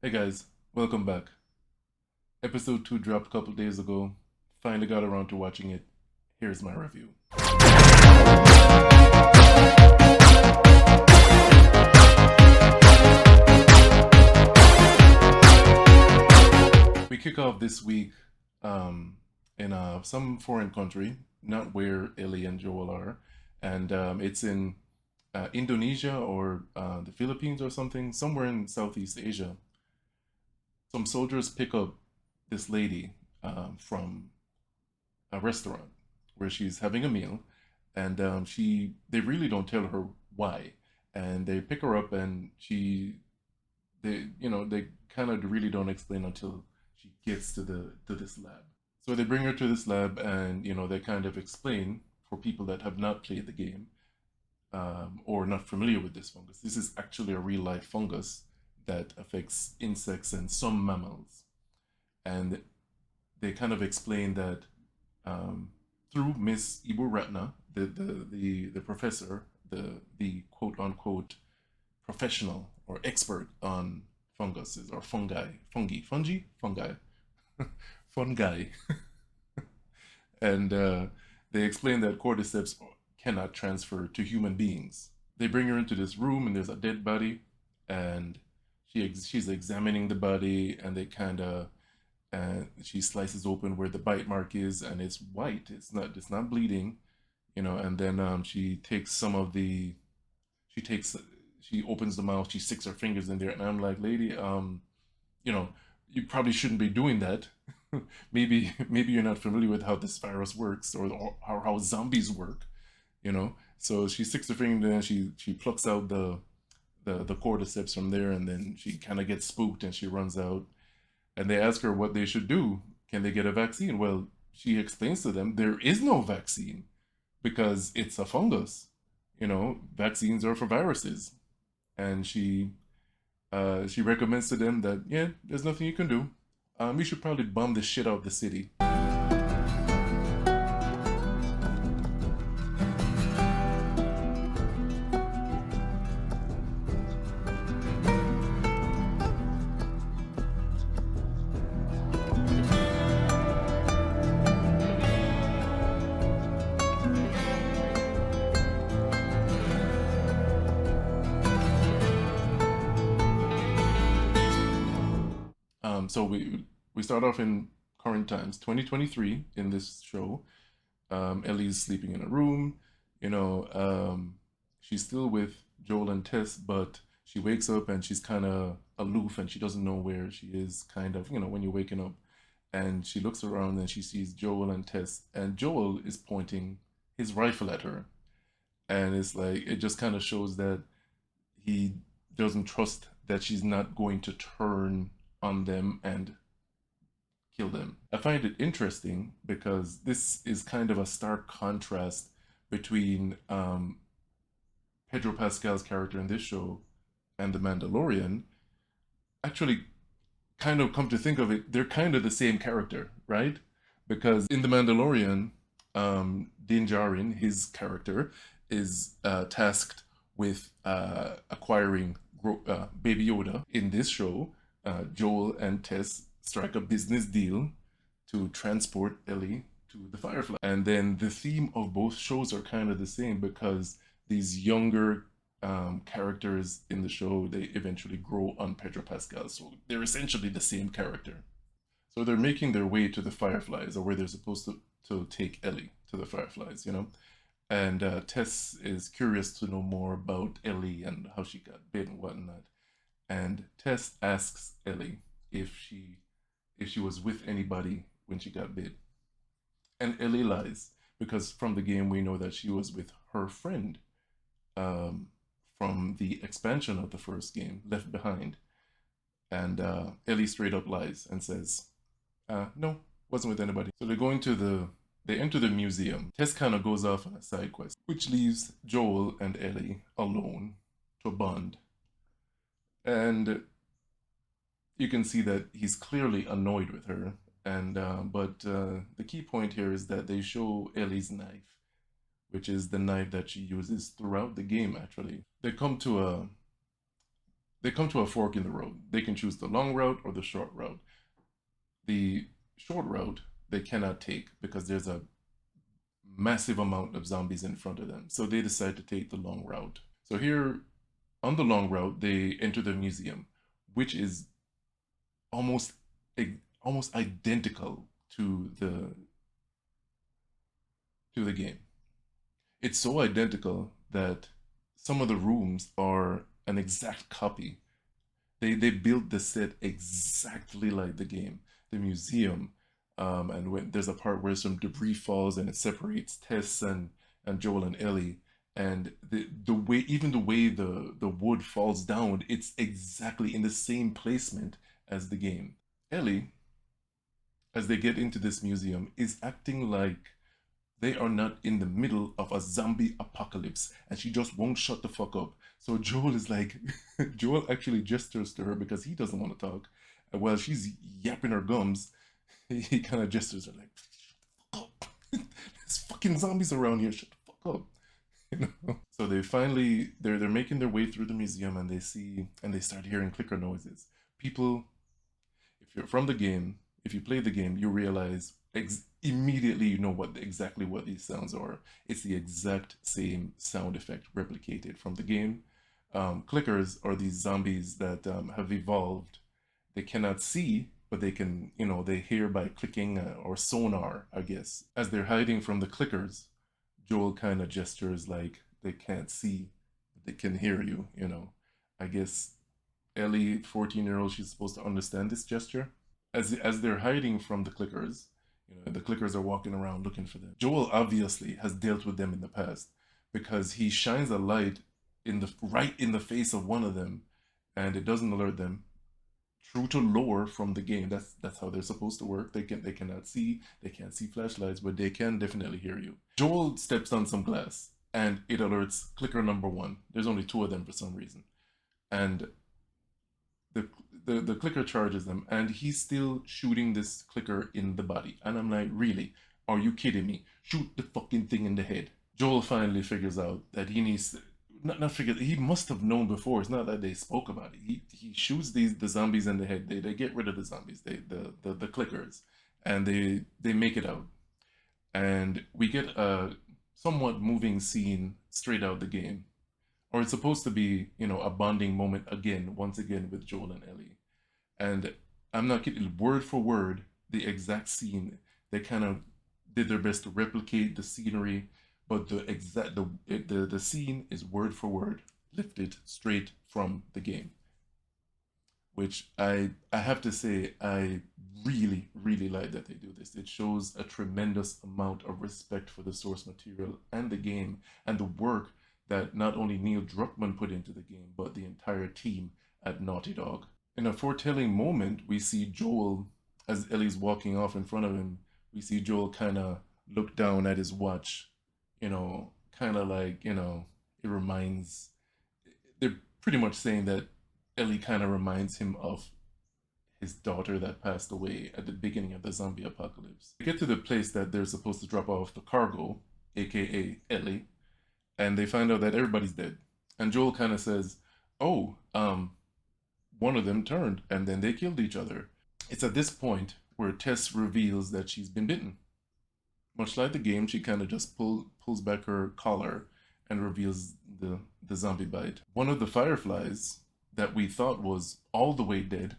Hey guys, welcome back. Episode 2 dropped a couple days ago. Finally got around to watching it. Here's my review. We kick off this week um, in some foreign country, not where Ellie and Joel are, and it's in Indonesia or the Philippines or something, somewhere in Southeast Asia. Some soldiers pick up this lady from a restaurant where she's having a meal, and they really don't tell her why, and they pick her up, and they kind of really don't explain until she gets to this lab. So they bring her to this lab, and they kind of explain for people that have not played the game or not familiar with this fungus. This is actually a real life fungus that affects insects and some mammals, and they kind of explain that um, through Miss Ibu Ratna, the professor, the quote unquote professional or expert on funguses or fungi, fungi, and they explain that cordyceps cannot transfer to human beings. They bring her into this room, and there's a dead body, and she's examining the body, and they kind of and she slices open where the bite mark is, and it's white. It's not bleeding, and then she takes some of the she takes she opens the mouth, she sticks her fingers in there, and I'm like, lady, you know you probably shouldn't be doing that. Maybe you're not familiar with how this virus works, or how zombies work, so she sticks her finger in there, and she plucks out the cordyceps from there, and then she kind of gets spooked, and she runs out, and they ask her what they should do. Can they get a vaccine? Well, she explains to them there is no vaccine because it's a fungus. Vaccines are for viruses, and she recommends to them that, yeah, there's nothing you can do. You should probably bomb the shit out of the city. So we start off in current times, 2023, in this show. Ellie's sleeping in a room. She's still with Joel and Tess, but she wakes up and she's kind of aloof, and she doesn't know where she is, kind of, when you're waking up. And she looks around and she sees Joel and Tess, and Joel is pointing his rifle at her. And it's like, it just kind of shows that he doesn't trust that she's not going to turn on them and kill them. I find it interesting because this is kind of a stark contrast between Pedro Pascal's character in this show and The Mandalorian. Actually, kind of come to think of it, they're kind of the same character, right? Because in The Mandalorian, Din Djarin, his character, is tasked with acquiring Baby Yoda. In this show, Joel and Tess strike a business deal to transport Ellie to the Firefly. And then the theme of both shows are kind of the same, because these younger characters in the show, they eventually grow on Pedro Pascal. So they're essentially the same character. So they're making their way to the Fireflies, or where they're supposed to take Ellie to the Fireflies. And Tess is curious to know more about Ellie and how she got bit and whatnot. And Tess asks Ellie if she was with anybody when she got bit. And Ellie lies, because from the game we know that she was with her friend um, from the expansion of the first game, Left Behind. And Ellie straight up lies and says, no, wasn't with anybody. So they enter the museum. Tess kind of goes off on a side quest, which leaves Joel and Ellie alone to bond. And you can see that he's clearly annoyed with her. And but the key point here is that they show Ellie's knife, which is the knife that she uses throughout the game. Actually, they come to they come to a fork in the road. They can choose the long route or the short route. The short route they cannot take because there's a massive amount of zombies in front of them. So they decide to take the long route. So here on the long route, they enter the museum, which is almost almost identical to the game. It's so identical that some of the rooms are an exact copy. They built the set exactly like the game. The museum, and when there's a part where some debris falls and it separates Tess and Joel and Ellie, and the way even the way the wood falls down, it's exactly in the same placement as the game. Ellie, as they get into this museum, is acting like they are not in the middle of a zombie apocalypse and she just won't shut the fuck up. So Joel is like, Joel actually gestures to her because he doesn't want to talk. And while she's yapping her gums, he kind of gestures her like, shut the fuck up. There's fucking zombies around here. Shut the fuck up. You know? So they finally they're making their way through the museum and they start hearing clicker noises. People, if you're from the game, if you play the game, you realize immediately you know exactly what these sounds are. It's the exact same sound effect replicated from the game. Clickers are these zombies that have evolved. They cannot see, but they can, they hear by clicking or sonar, I guess. As they're hiding from the clickers, Joel kind of gestures like they can't see, but they can hear you. I guess Ellie, 14-year-old, she's supposed to understand this gesture. As they're hiding from the clickers, the clickers are walking around looking for them. Joel obviously has dealt with them in the past because he shines a light right in the face of one of them, and it doesn't alert them. True to lore from the game, that's how they're supposed to work. They cannot see, they can't see flashlights, but they can definitely hear you. Joel steps on some glass, and it alerts clicker number one. There's only two of them for some reason, and the the clicker charges them, and he's still shooting this clicker in the body. And I'm like, really? Are you kidding me? Shoot the fucking thing in the head. Joel finally figures out that he needs to, not figure, he must have known before. It's not that they spoke about it. He shoots the zombies in the head. They get rid of the zombies, the clickers, and they make it out. And we get a somewhat moving scene straight out the game, or it's supposed to be, a bonding moment again, once again with Joel and Ellie. And I'm not kidding, word for word, the exact scene. They kind of did their best to replicate the scenery, but the scene is word for word lifted straight from the game, which I have to say I really really like that they do this. It shows a tremendous amount of respect for the source material and the game and the work that not only Neil Druckmann put into the game but the entire team at Naughty Dog. In a foretelling moment, we see Joel, as Ellie's walking off in front of him, we see Joel kind of look down at his watch, kind of like, it reminds, they're pretty much saying that Ellie kind of reminds him of his daughter that passed away at the beginning of the zombie apocalypse. They get to the place that they're supposed to drop off the cargo, aka Ellie, and they find out that everybody's dead. And Joel kind of says, "Oh, one of them turned, and then they killed each other." It's at this point where Tess reveals that she's been bitten. Much like the game, she kind of just pulls back her collar and reveals the zombie bite. One of the fireflies that we thought was all the way dead,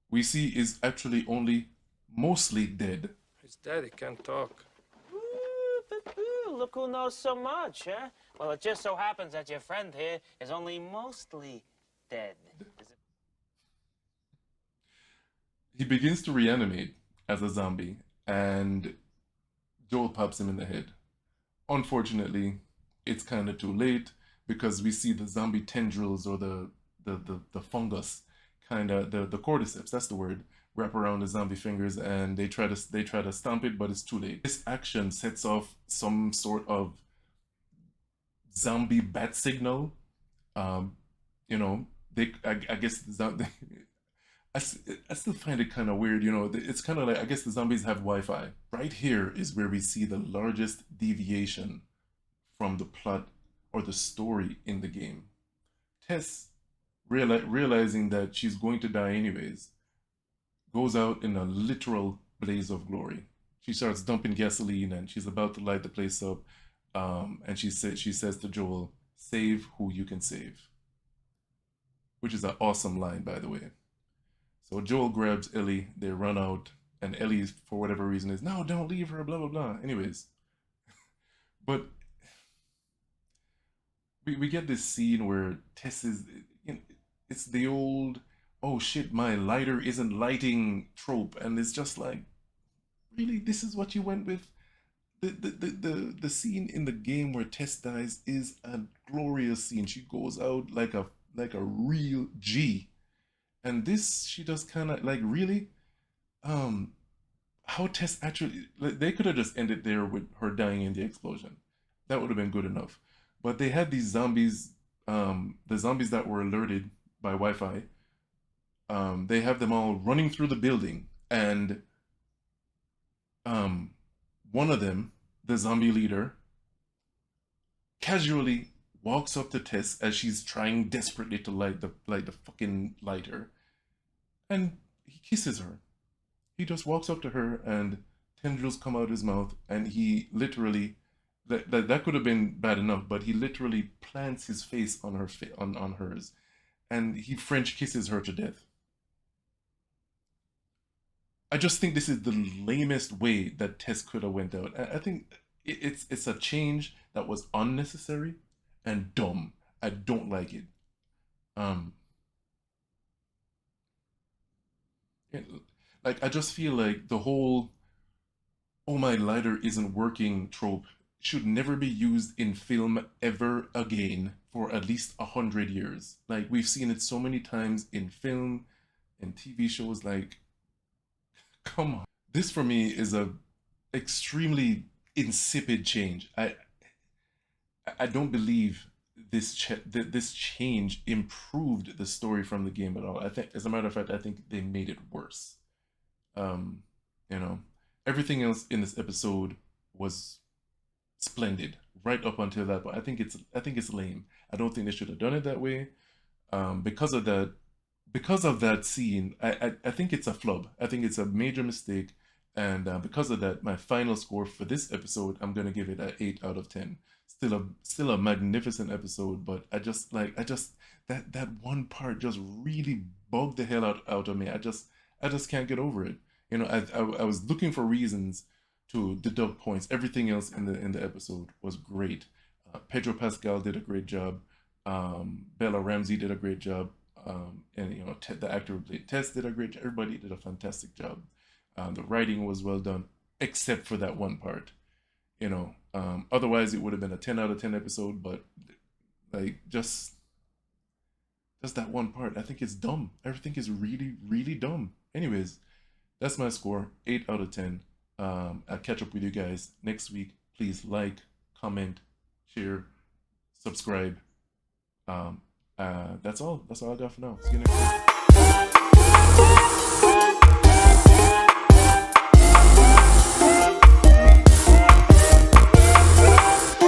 we see is actually only mostly dead. His daddy can't talk. Ooh, look who knows so much, huh? Well, it just so happens that your friend here is only mostly dead. He begins to reanimate as a zombie, and Joel pops him in the head. Unfortunately, it's kind of too late because we see the zombie tendrils or the fungus, kind of the cordyceps, that's the word, wrap around the zombie fingers, and they try to stomp it, but it's too late. This action sets off some sort of zombie bat signal. Um, you know, I guess the zombie. I still find it kind of weird, It's kind of like, I guess the zombies have Wi-Fi. Right here is where we see the largest deviation from the plot or the story in the game. Tess realizing that she's going to die anyways, goes out in a literal blaze of glory. She starts dumping gasoline and she's about to light the place up. And she says to Joel, "Save who you can save," which is an awesome line, by the way. So Joel grabs Ellie, they run out, and Ellie, for whatever reason, is, "No, don't leave her," blah blah blah. Anyways, but we get this scene where Tess is, it's the old, "Oh shit, my lighter isn't lighting" trope, and it's just like, really, this is what you went with? The scene in the game where Tess dies is a glorious scene. She goes out like a real G, and this she does kind of like, really, um how Tess actually, like, they could have just ended there with her dying in the explosion. That would have been good enough. But they had these zombies, the zombies that were alerted by Wi-Fi. They have them all running through the building, and um, one of them, the zombie leader, casually walks up to Tess as she's trying desperately to light the fucking lighter, and he kisses her. He just walks up to her and tendrils come out of his mouth, and he literally, that could have been bad enough, but he literally plants his face on on hers, and he French kisses her to death. I just think this is the lamest way that Tess could have went out. I think it's a change that was unnecessary and dumb. I don't like it. Um, it, like, I just feel like the whole "oh, my lighter isn't working" trope should never be used in film ever again for at least 100 years. Like, we've seen it so many times in film and TV shows. Like, come on. This for me is a extremely insipid change. I don't believe this change improved the story from the game at all. I think, as a matter of fact, I think they made it worse. Um, you know, everything else in this episode was splendid right up until that point. I think it's lame. I don't think they should have done it that way. Because of that, scene, I think it's a flub. I think it's a major mistake, and because of that, my final score for this episode, I'm gonna give it an 8 out of 10. Still a magnificent episode, but I just that one part just really bugged the hell out of me. I just can't get over it. I was looking for reasons to deduct points. Everything else in the episode was great. Pedro Pascal did a great job. Bella Ramsey did a great job. And the actor who played Tess did a great job. Everybody did a fantastic job. The writing was well done, except for that one part. Otherwise it would have been a 10 out of 10 episode. But like, just that one part, I think it's dumb. Everything is really, really dumb. Anyways, that's my score, 8 out of 10. I'll catch up with you guys next week. Please like, comment, share, subscribe. That's all. That's all I got for now. See you next week.